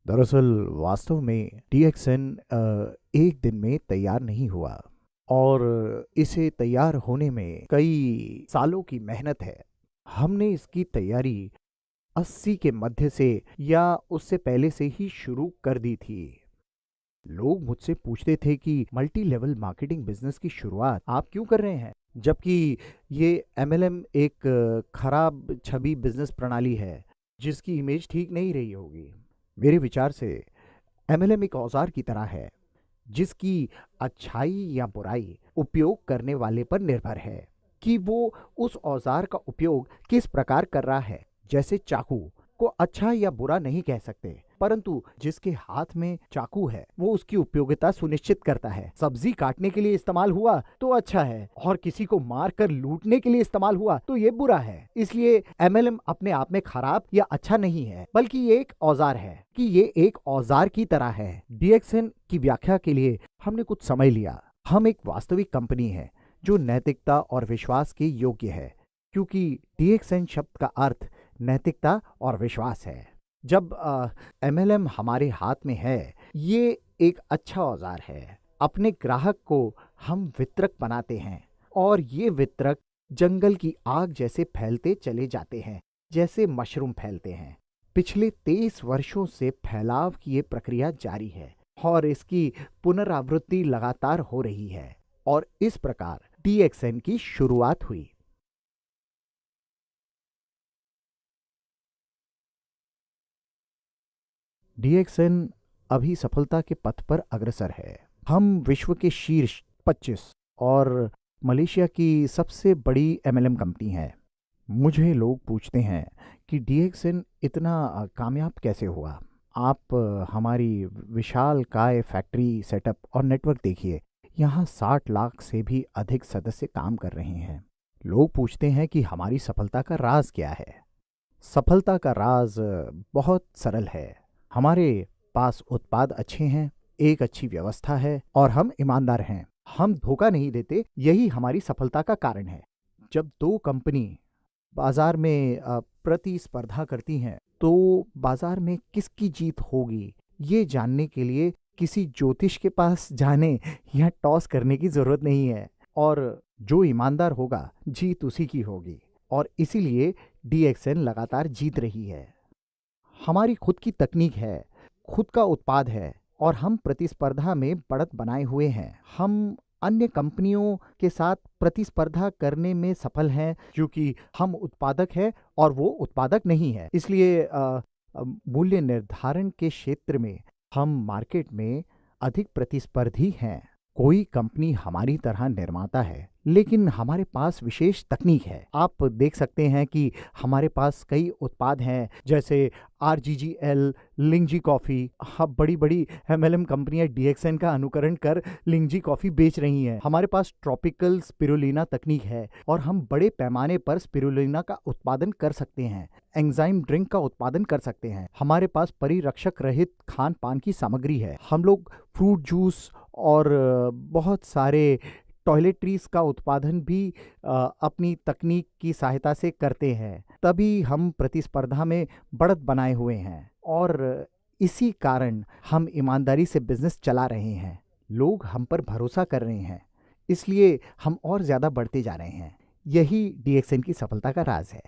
दरअसल वास्तव में DXN एक दिन में तैयार नहीं हुआ और इसे तैयार होने में कई सालों की मेहनत है। हमने इसकी तैयारी 80 के मध्य से या उससे पहले से ही शुरू कर दी थी। लोग मुझसे पूछते थे कि मल्टी लेवल मार्केटिंग बिजनेस की शुरुआत आप क्यों कर रहे हैं, जबकि ये MLM एक खराब छवि बिजनेस प्रणाली है जिसकी इमेज ठीक नहीं रही होगी। मेरे विचार से MLM एक औजार की तरह है जिसकी अच्छाई या बुराई उपयोग करने वाले पर निर्भर है कि वो उस औजार का उपयोग किस प्रकार कर रहा है। जैसे चाकू को अच्छा या बुरा नहीं कह सकते, परंतु जिसके हाथ में चाकू है वो उसकी उपयोगिता सुनिश्चित करता है। सब्जी काटने के लिए इस्तेमाल हुआ तो अच्छा है और किसी को मार कर लूटने के लिए इस्तेमाल हुआ तो ये बुरा है। इसलिए MLM अपने आप में खराब या अच्छा नहीं है, बल्कि ये एक औजार है कि ये एक औजार की तरह है। DXN की व्याख्या के लिए हमने कुछ समय लिया। हम एक वास्तविक कंपनी है जो नैतिकता और विश्वास के योग्य है, क्योंकि DXN शब्द का अर्थ नैतिकता और विश्वास है। जब MLM हमारे हाथ में है, ये एक अच्छा औजार है। अपने ग्राहक को हम वितरक बनाते हैं और ये वितरक जंगल की आग जैसे फैलते चले जाते हैं, जैसे मशरूम फैलते हैं। पिछले 23 वर्षों से फैलाव की ये प्रक्रिया जारी है और इसकी पुनरावृत्ति लगातार हो रही है और इस प्रकार DXN की शुरुआत हुई। DXN अभी सफलता के पथ पर अग्रसर है। हम विश्व के शीर्ष 25 और मलेशिया की सबसे बड़ी MLM कंपनी है। मुझे लोग पूछते हैं कि DXN इतना कामयाब कैसे हुआ। आप हमारी विशाल काय फैक्ट्री सेटअप और नेटवर्क देखिए। यहाँ 60 लाख से भी अधिक सदस्य काम कर रहे हैं। लोग पूछते हैं कि हमारी सफलता का राज क्या है। सफलता का राज बहुत सरल है। हमारे पास उत्पाद अच्छे हैं, एक अच्छी व्यवस्था है और हम ईमानदार हैं। हम धोखा नहीं देते, यही हमारी सफलता का कारण है। जब दो कंपनी बाजार में प्रतिस्पर्धा करती हैं, तो बाजार में किसकी जीत होगी ये जानने के लिए किसी ज्योतिष के पास जाने या टॉस करने की जरूरत नहीं है। और जो ईमानदार होगा जीत उसी की होगी और इसीलिए DXN लगातार जीत रही है। हमारी खुद की तकनीक है, खुद का उत्पाद है और हम प्रतिस्पर्धा में बढ़त बनाए हुए हैं। हम अन्य कंपनियों के साथ प्रतिस्पर्धा करने में सफल हैं क्योंकि हम उत्पादक हैं और वो उत्पादक नहीं है। इसलिए मूल्य निर्धारण के क्षेत्र में हम मार्केट में अधिक प्रतिस्पर्धी हैं। कोई कंपनी हमारी तरह निर्माता है, लेकिन हमारे पास विशेष तकनीक है। आप देख सकते हैं कि हमारे पास कई उत्पाद हैं, जैसे RGGL, लिंगजी कॉफ़ी। अब बड़ी बड़ी MLM कंपनियां DXN का अनुकरण कर लिंगजी कॉफ़ी बेच रही हैं। हमारे पास ट्रॉपिकल स्पिरुलिना तकनीक है और हम बड़े पैमाने पर स्पिरुलिना का उत्पादन कर सकते हैं। एंजाइम ड्रिंक का उत्पादन कर सकते हैं। हमारे पास परिरक्षक रहित खान पान की सामग्री है। हम लोग फ्रूट जूस और बहुत सारे टॉयलेटरीज का उत्पादन भी अपनी तकनीक की सहायता से करते हैं। तभी हम प्रतिस्पर्धा में बढ़त बनाए हुए हैं और इसी कारण हम ईमानदारी से बिजनेस चला रहे हैं। लोग हम पर भरोसा कर रहे हैं, इसलिए हम और ज़्यादा बढ़ते जा रहे हैं। यही DXN की सफलता का राज है।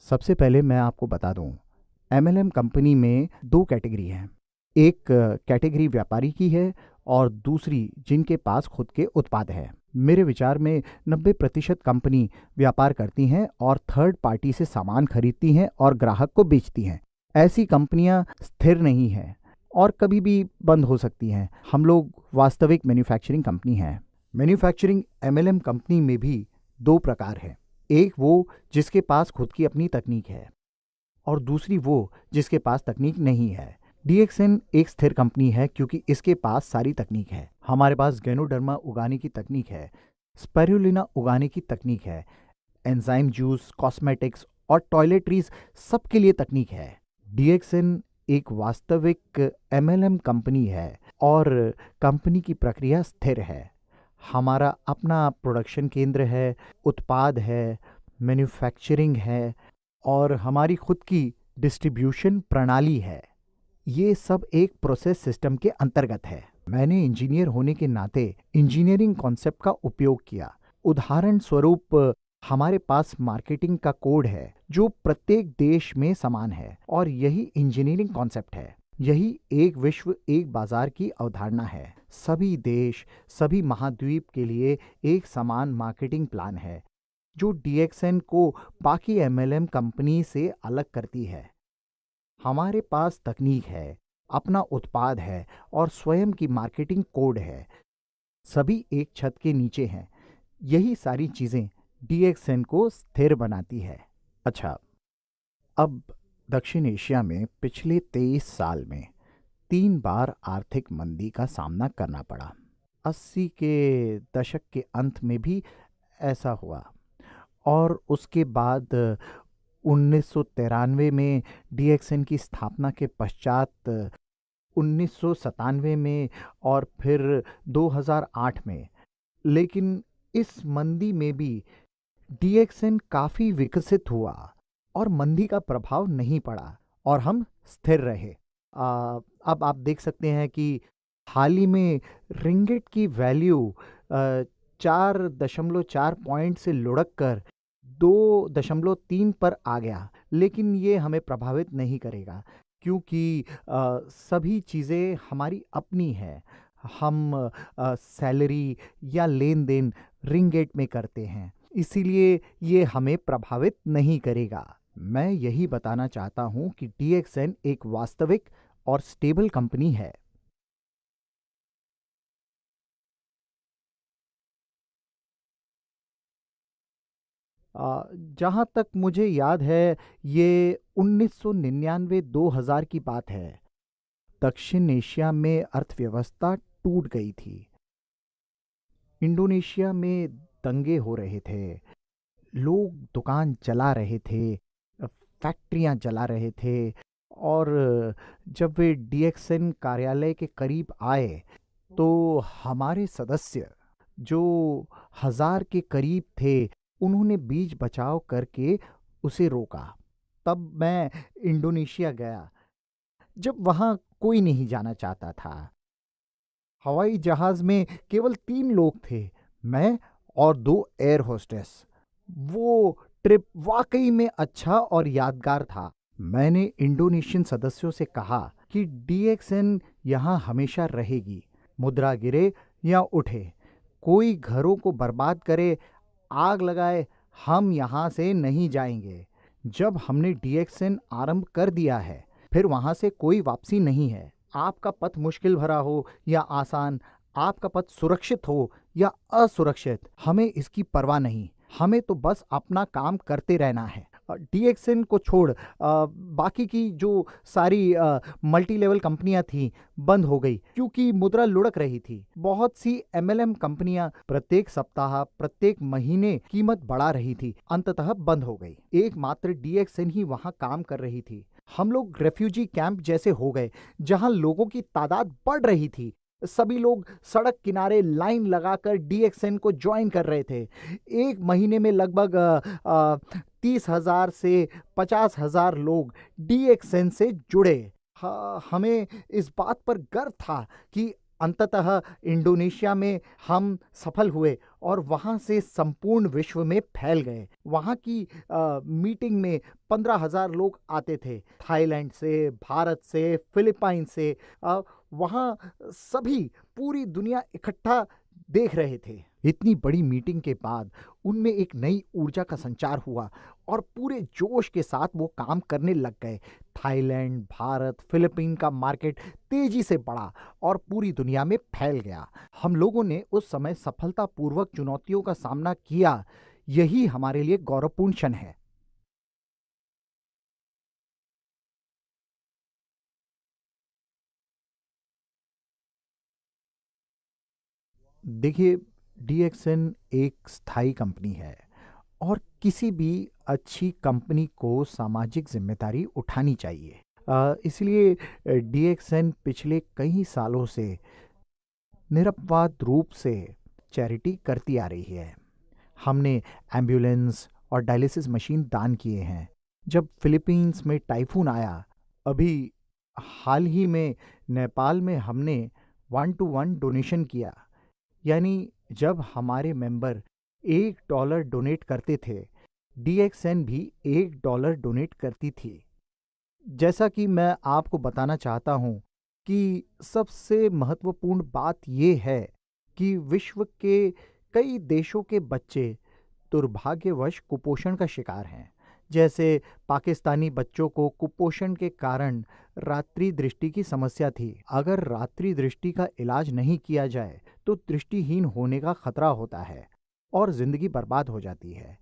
सबसे पहले मैं आपको बता दूं, MLM कंपनी में दो कैटेगरी हैं। एक कैटेगरी व्यापारी की है और दूसरी जिनके पास खुद के उत्पाद है। मेरे विचार में 90% कंपनी व्यापार करती हैं और थर्ड पार्टी से सामान खरीदती हैं और ग्राहक को बेचती हैं। ऐसी कंपनियां स्थिर नहीं हैं और कभी भी बंद हो सकती हैं। हम लोग वास्तविक मैन्युफैक्चरिंग कंपनी हैं। मैन्युफैक्चरिंग MLM कंपनी में भी दो प्रकार हैं। एक वो जिसके पास खुद की अपनी तकनीक है और दूसरी वो जिसके पास तकनीक नहीं है। DXN एक स्थिर कंपनी है क्योंकि इसके पास सारी तकनीक है। हमारे पास गैनोडर्मा उगाने की तकनीक है, स्पाइरुलिना उगाने की तकनीक है, एंजाइम जूस, कॉस्मेटिक्स और टॉयलेटरीज सबके लिए तकनीक है। DXN एक वास्तविक MLM कंपनी है और कंपनी की प्रक्रिया स्थिर है। हमारा अपना प्रोडक्शन केंद्र है, उत्पाद है, मैन्युफैक्चरिंग है और हमारी खुद की डिस्ट्रीब्यूशन प्रणाली है। ये सब एक प्रोसेस सिस्टम के अंतर्गत है। मैंने इंजीनियर होने के नाते इंजीनियरिंग कॉन्सेप्ट का उपयोग किया। उदाहरण स्वरूप हमारे पास मार्केटिंग का कोड है जो प्रत्येक देश में समान है और यही इंजीनियरिंग कॉन्सेप्ट है। यही एक विश्व एक बाजार की अवधारणा है। सभी देश, सभी महाद्वीप के लिए एक समान मार्केटिंग प्लान है जो डीएक्सएन को बाकी एमएलएम कंपनी से अलग करती है। हमारे पास तकनीक है, अपना उत्पाद है और स्वयं की मार्केटिंग कोड है। सभी एक छत के नीचे हैं। यही सारी चीजें डीएक्सएन को स्थिर बनाती है। अच्छा, अब दक्षिण एशिया में पिछले 23 साल में 3 बार आर्थिक मंदी का सामना करना पड़ा। 80 के दशक के अंत में भी ऐसा हुआ और उसके बाद 1993 में डीएक्सएन की स्थापना के पश्चात 1997 में और फिर 2008 में। लेकिन इस मंदी में भी डीएक्सएन काफी विकसित हुआ और मंदी का प्रभाव नहीं पड़ा और हम स्थिर रहे। अब आप देख सकते हैं कि हाल ही में रिंगिट की वैल्यू 4.4 पॉइंट से लुढ़क कर 2.3 पर आ गया। लेकिन ये हमें प्रभावित नहीं करेगा क्योंकि सभी चीज़ें हमारी अपनी हैं। हम सैलरी या लेन देन रिंगेट में करते हैं, इसीलिए ये हमें प्रभावित नहीं करेगा। मैं यही बताना चाहता हूँ कि डीएक्सएन एक वास्तविक और स्टेबल कंपनी है। जहाँ तक मुझे याद है ये 1999-2000 की बात है। दक्षिण एशिया में अर्थव्यवस्था टूट गई थी। इंडोनेशिया में दंगे हो रहे थे, लोग दुकान जला रहे थे, फैक्ट्रियां जला रहे थे और जब वे डीएक्सएन कार्यालय के करीब आए तो हमारे सदस्य जो 1000 के करीब थे उन्होंने बीच बचाव करके उसे रोका। तब मैं इंडोनेशिया गया जब वहां कोई नहीं जाना चाहता था। हवाई जहाज में केवल 3 लोग थे, मैं और 2 एयर होस्टेस। वो ट्रिप वाकई में अच्छा और यादगार था। मैंने इंडोनेशियन सदस्यों से कहा कि डीएक्सएन यहाँ हमेशा रहेगी। मुद्रा गिरे या उठे, कोई घरों को बर्बाद करे, आग लगाए, हम यहाँ से नहीं जाएंगे। जब हमने डीएक्सएन आरंभ कर दिया है फिर वहाँ से कोई वापसी नहीं है। आपका पथ मुश्किल भरा हो या आसान, आपका पथ सुरक्षित हो या असुरक्षित, हमें इसकी परवाह नहीं। हमें तो बस अपना काम करते रहना है। डीएक्सएन को छोड़ बाकी की जो सारी मल्टी लेवल कंपनियां थीं बंद हो गई क्योंकि मुद्रा लुढ़क रही थी। बहुत सी एमएलएम कंपनियां प्रत्येक सप्ताह, प्रत्येक महीने कीमत बढ़ा रही थी, अंततः बंद हो गई। एकमात्र डीएक्सएन ही वहां काम कर रही थी। हम लोग रेफ्यूजी कैंप जैसे हो गए जहां लोगों की तादाद बढ़ रही थी। सभी लोग सड़क किनारे लाइन लगाकर डीएक्सएन को ज्वाइन कर रहे थे। एक महीने में लगभग 30,000 से 50,000 लोग डीएक्सएन से जुड़े। हमें इस बात पर गर्व था कि अंततः इंडोनेशिया में हम सफल हुए और वहाँ से संपूर्ण विश्व में फैल गए। वहाँ की मीटिंग में 15,000 लोग आते थे, थाईलैंड से, भारत से, फिलीपाइन से। वहाँ सभी, पूरी दुनिया इकट्ठा देख रहे थे। इतनी बड़ी मीटिंग के बाद उनमें एक नई ऊर्जा का संचार हुआ और पूरे जोश के साथ वो काम करने लग गए। थाईलैंड, भारत, फिलीपीन का मार्केट तेजी से बढ़ा और पूरी दुनिया में फैल गया। हम लोगों ने उस समय सफलतापूर्वक चुनौतियों का सामना किया। यही हमारे लिए गौरवपूर्ण क्षण है। देखिए, डीएक्सएन एक स्थायी कंपनी है और किसी भी अच्छी कंपनी को सामाजिक जिम्मेदारी उठानी चाहिए। इसलिए डीएक्सएन पिछले कई सालों से निरपवाद रूप से चैरिटी करती आ रही है। हमने एम्बुलेंस और डायलिसिस मशीन दान किए हैं। जब फिलीपींस में टाइफून आया, अभी हाल ही में नेपाल में हमने 1-to-1 डोनेशन किया। यानी जब हमारे मेंबर $1 डोनेट करते थे, DXN भी $1 डोनेट करती थी। जैसा कि मैं आपको बताना चाहता हूँ कि सबसे महत्वपूर्ण बात ये है कि विश्व के कई देशों के बच्चे दुर्भाग्यवश कुपोषण का शिकार हैं। जैसे पाकिस्तानी बच्चों को कुपोषण के कारण रात्रि दृष्टि की समस्या थी। अगर रात्रि दृष्टि का इलाज नहीं किया जाए तो दृष्टिहीन होने का खतरा होता है और जिंदगी बर्बाद हो जाती है।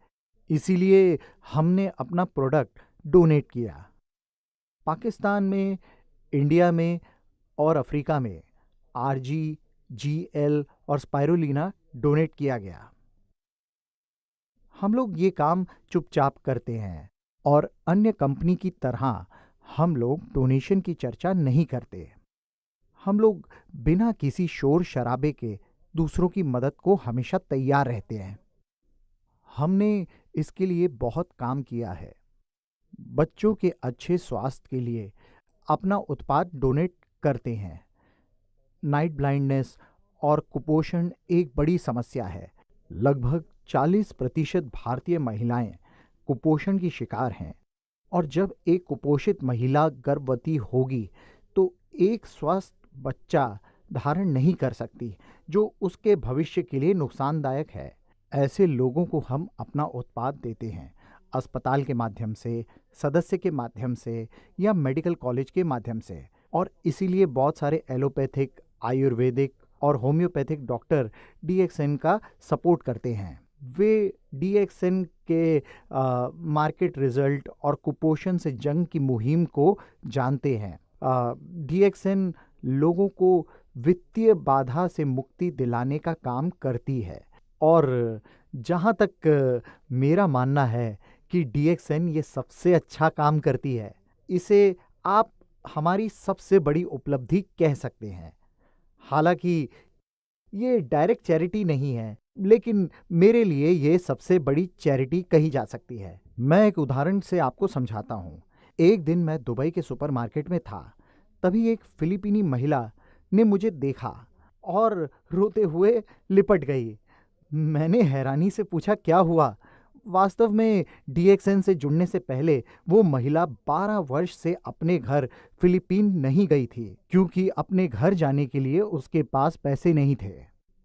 इसीलिए हमने अपना प्रोडक्ट डोनेट किया। पाकिस्तान में, इंडिया में और अफ्रीका में RG, GL और स्पाइरुलिना डोनेट किया गया। हम लोग ये काम चुपचाप करते हैं और अन्य कंपनी की तरह हम लोग डोनेशन की चर्चा नहीं करते। हम लोग बिना किसी शोर शराबे के दूसरों की मदद को हमेशा तैयार रहते हैं। हमने इसके लिए बहुत काम किया है। बच्चों के अच्छे स्वास्थ्य के लिए अपना उत्पाद डोनेट करते हैं। नाइट ब्लाइंडनेस और कुपोषण एक बड़ी समस्या है। लगभग 40% भारतीय महिलाएं कुपोषण की शिकार हैं और जब एक कुपोषित महिला गर्भवती होगी तो एक स्वस्थ बच्चा धारण नहीं कर सकती, जो उसके भविष्य के लिए नुकसानदायक है। ऐसे लोगों को हम अपना उत्पाद देते हैं, अस्पताल के माध्यम से, सदस्य के माध्यम से या मेडिकल कॉलेज के माध्यम से। और इसीलिए बहुत सारे एलोपैथिक, आयुर्वेदिक और होम्योपैथिक डॉक्टर DXN का सपोर्ट करते हैं। वे DXN के मार्केट रिजल्ट और कुपोषण से जंग की मुहिम को जानते हैं। DXN लोगों को वित्तीय बाधा से मुक्ति दिलाने का काम करती है और जहाँ तक मेरा मानना है कि DXN ये सबसे अच्छा काम करती है। इसे आप हमारी सबसे बड़ी उपलब्धि कह सकते हैं। हालांकि ये डायरेक्ट चैरिटी नहीं है, लेकिन मेरे लिए ये सबसे बड़ी चैरिटी कही जा सकती है। मैं एक उदाहरण से आपको समझाता हूँ। एक दिन मैं दुबई के सुपरमार्केट में था, तभी एक फिलीपीनी महिला ने मुझे देखा और रोते हुए लिपट गई। मैंने हैरानी से पूछा, क्या हुआ? वास्तव में DXN से जुड़ने से पहले वो महिला 12 वर्ष से अपने घर फिलीपीन नहीं गई थी, क्योंकि अपने घर जाने के लिए उसके पास पैसे नहीं थे।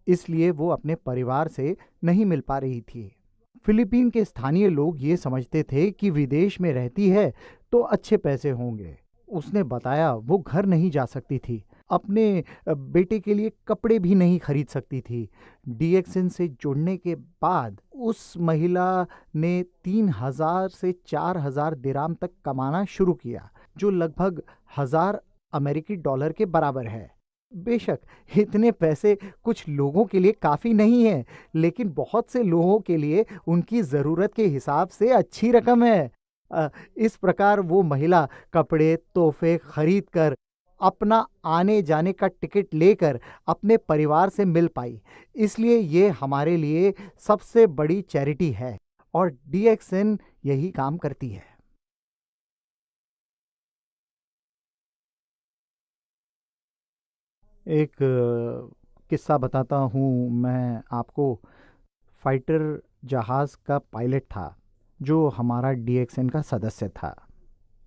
इसलिए वो अपने परिवार से नहीं मिल पा रही थी। फिलीपीन के स्थानीय लोग ये समझते थे कि विदेश में रहती है तो अच्छे पैसे होंगे। उसने बताया वो घर नहीं जा सकती थी, अपने बेटे के लिए कपड़े भी नहीं खरीद सकती थी। DXN से जुड़ने के बाद उस महिला ने 3,000 से 4,000 दिराम तक कमाना शुरू किया, जो लगभग $1,000 के बराबर है। बेशक इतने पैसे कुछ लोगों के लिए काफ़ी नहीं है, लेकिन बहुत से लोगों के लिए उनकी ज़रूरत के हिसाब से अच्छी रकम है। इस प्रकार वो महिला कपड़े, तोहफे खरीद कर, अपना आने जाने का टिकट लेकर अपने परिवार से मिल पाई। इसलिए ये हमारे लिए सबसे बड़ी चैरिटी है और DXN यही काम करती है। एक किस्सा बताता हूँ मैं आपको। फाइटर जहाज़ का पायलट था जो हमारा DXN का सदस्य था।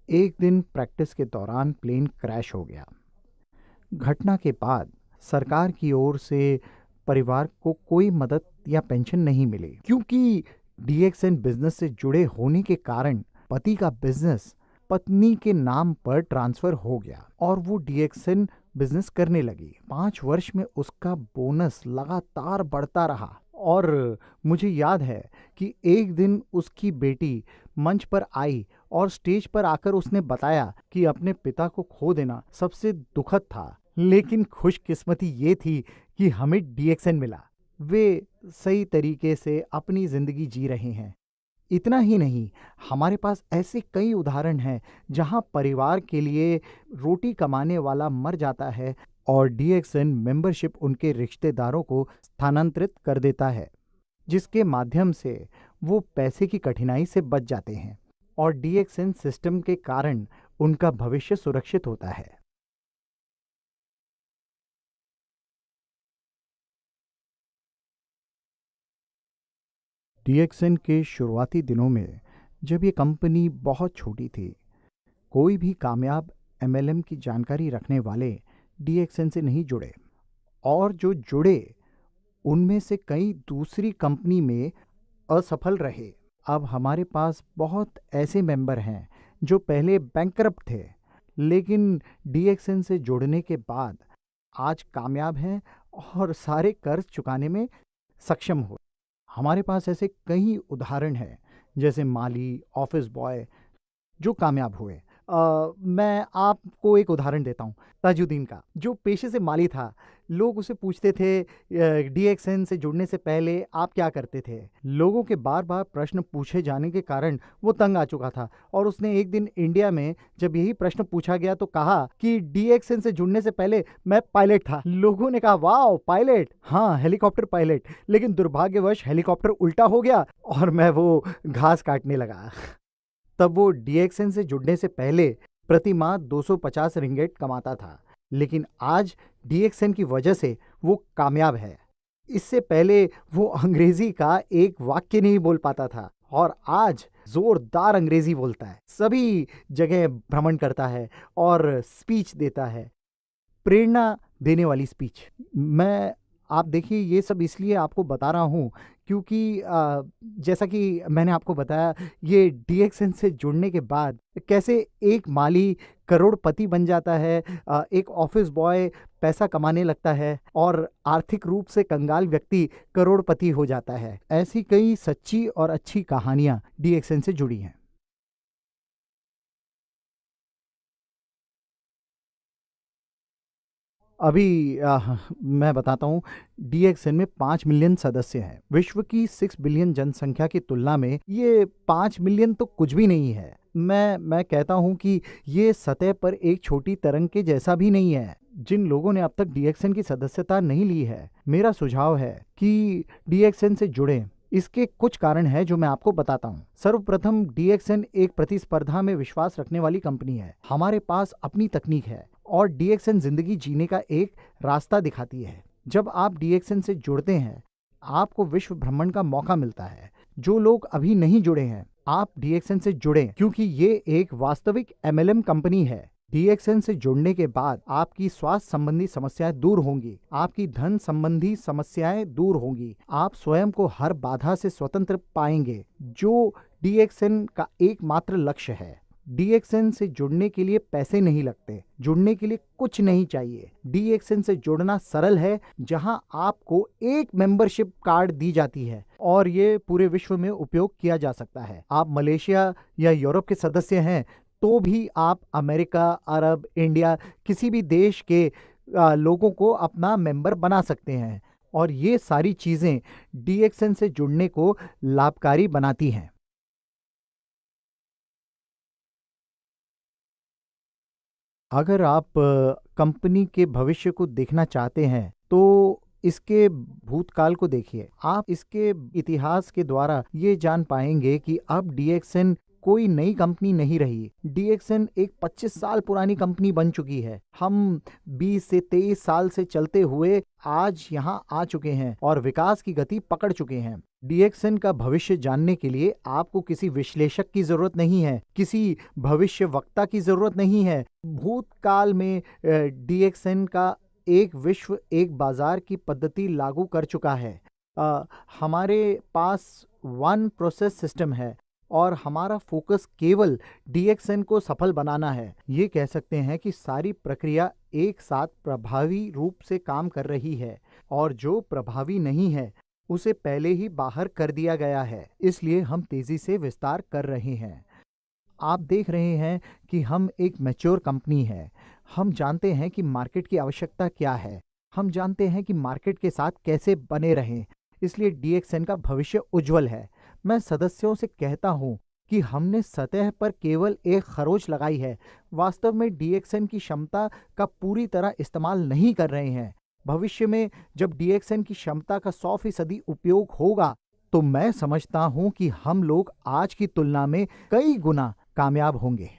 एक दिन प्रैक्टिस के दौरान प्लेन क्रैश हो गया। घटना के बाद सरकार की ओर से परिवार को कोई मदद या पेंशन नहीं मिली, क्योंकि DXN बिजनेस से जुड़े होने के कारण पति का बिजनेस पत्नी के नाम पर ट्रांसफर हो गया और वो DXN बिजनेस करने लगी। 5 वर्ष में उसका बोनस लगातार बढ़ता रहा और मुझे याद है कि एक दिन उसकी बेटी मंच पर आई और स्टेज पर आकर उसने बताया कि अपने पिता को खो देना सबसे दुखद था, लेकिन खुशकिस्मती ये थी कि हमें DXN मिला। वे सही तरीके से अपनी जिंदगी जी रहे हैं। इतना ही नहीं, हमारे पास ऐसे कई उदाहरण हैं जहां परिवार के लिए रोटी कमाने वाला मर जाता है और DXN मेंबरशिप उनके रिश्तेदारों को स्थानांतरित कर देता है, जिसके माध्यम से वो पैसे की कठिनाई से बच जाते हैं और DXN सिस्टम के कारण उनका भविष्य सुरक्षित होता है। DXN के शुरुआती दिनों में जब ये कंपनी बहुत छोटी थी, कोई भी कामयाब MLM की जानकारी रखने वाले DXN से नहीं जुड़े, और जो जुड़े उनमें से कई दूसरी कंपनी में असफल रहे। अब हमारे पास बहुत ऐसे मेंबर हैं जो पहले बैंकरप्ट थे, लेकिन DXN से जुड़ने के बाद आज कामयाब हैं और सारे कर्ज चुकाने में सक्षम हो। हमारे पास ऐसे कई उदाहरण हैं, जैसे माली, ऑफिस बॉय जो कामयाब हुए। मैं आपको एक उदाहरण देता हूँ, ताजुद्दीन का, जो पेशे से माली था। लोग उसे पूछते थे DXN से जुड़ने से पहले आप क्या करते थे। लोगों के बार बार प्रश्न पूछे जाने के कारण वो तंग आ चुका था और उसने एक दिन इंडिया में जब यही प्रश्न पूछा गया तो कहा कि DXN से जुड़ने से पहले मैं पायलट था। लोगों ने कहा, वाह पायलट, हाँ हेलीकॉप्टर पायलट, लेकिन दुर्भाग्यवश हेलीकॉप्टर उल्टा हो गया और मैं वो घास काटने लगा। तब वो DXN से जुड़ने से पहले प्रति माह 250 रिंगेट कमाता था, लेकिन आज DXN की वजह से वो कामयाब है। इससे पहले वो अंग्रेजी का एक वाक्य नहीं बोल पाता था और आज जोरदार अंग्रेजी बोलता है, सभी जगह भ्रमण करता है और स्पीच देता है, प्रेरणा देने वाली स्पीच। आप देखिए, ये सब इसलिए आपको बता रहा हूँ क्योंकि जैसा कि मैंने आपको बताया, ये DXN से जुड़ने के बाद कैसे एक माली करोड़पति बन जाता है, एक ऑफिस बॉय पैसा कमाने लगता है और आर्थिक रूप से कंगाल व्यक्ति करोड़पति हो जाता है। ऐसी कई सच्ची और अच्छी कहानियाँ DXN से जुड़ी हैं। अभी मैं बताता हूँ, DXN में 5 मिलियन सदस्य हैं। विश्व की 6 बिलियन जनसंख्या की तुलना में ये 5 मिलियन तो कुछ भी नहीं है। मैं कहता हूँ कि ये सतह पर एक छोटी तरंग के जैसा भी नहीं है। जिन लोगों ने अब तक DXN की सदस्यता नहीं ली है, मेरा सुझाव है कि DXN से जुड़ें। इसके कुछ कारण हैं जो मैं आपको बताता हूँ। सर्वप्रथम, DXN एक प्रतिस्पर्धा में विश्वास रखने वाली कंपनी है। हमारे पास अपनी तकनीक है और DXN जिंदगी जीने का एक रास्ता दिखाती है। जब आप DXN से जुड़ते हैं, आपको विश्व भ्रमण का मौका मिलता है। जो लोग अभी नहीं जुड़े हैं, आप DXN से जुड़ें क्योंकि ये एक वास्तविक MLM कंपनी है। DXN से जुड़ने के बाद आपकी स्वास्थ्य संबंधी समस्याएं दूर होंगी, आपकी धन संबंधी समस्याएं दूर होंगी, आप स्वयं को हर बाधा से स्वतंत्र पाएंगे, जो DXN का एकमात्र लक्ष्य है। DXN से जुड़ने के लिए पैसे नहीं लगते, जुड़ने के लिए कुछ नहीं चाहिए। DXN से जुड़ना सरल है, जहां आपको एक मेंबरशिप कार्ड दी जाती है और ये पूरे विश्व में उपयोग किया जा सकता है। आप मलेशिया या यूरोप के सदस्य हैं तो भी आप अमेरिका, अरब, इंडिया, किसी भी देश के लोगों को अपना मेंबर बना सकते हैं और ये सारी चीजें DXN से जुड़ने को लाभकारी बनाती हैं। अगर आप कंपनी के भविष्य को देखना चाहते हैं तो इसके भूतकाल को देखिए। आप इसके इतिहास के द्वारा ये जान पाएंगे कि अब DXN कोई नई कंपनी नहीं रही। DXN एक 25 साल पुरानी कंपनी बन चुकी है। हम 20 से 23 साल से चलते हुए आज यहाँ आ चुके हैं और विकास की गति पकड़ चुके हैं। DXN का भविष्य जानने के लिए आपको किसी विश्लेषक की जरूरत नहीं है, किसी भविष्य वक्ता की जरूरत नहीं है। भूतकाल में DXN का एक विश्व एक बाजार की पद्धति लागू कर चुका है। हमारे पास वन प्रोसेस सिस्टम है और हमारा फोकस केवल DXN को सफल बनाना है। ये कह सकते हैं कि सारी प्रक्रिया एक साथ प्रभावी रूप से काम कर रही है और जो प्रभावी नहीं है उसे पहले ही बाहर कर दिया गया है। इसलिए हम तेजी से विस्तार कर रहे हैं। आप देख रहे हैं कि हम एक मैच्योर कंपनी है। हम जानते हैं कि मार्केट की आवश्यकता क्या है, हम जानते हैं कि मार्केट के साथ कैसे बने रहें। इसलिए DXN का भविष्य उज्जवल है। मैं सदस्यों से कहता हूं कि हमने सतह पर केवल एक खरोच लगाई है, वास्तव में डीएक्सएन की क्षमता का पूरी तरह इस्तेमाल नहीं कर रहे हैं। भविष्य में जब डीएक्सएन की क्षमता का 100% उपयोग होगा तो मैं समझता हूं कि हम लोग आज की तुलना में कई गुना कामयाब होंगे।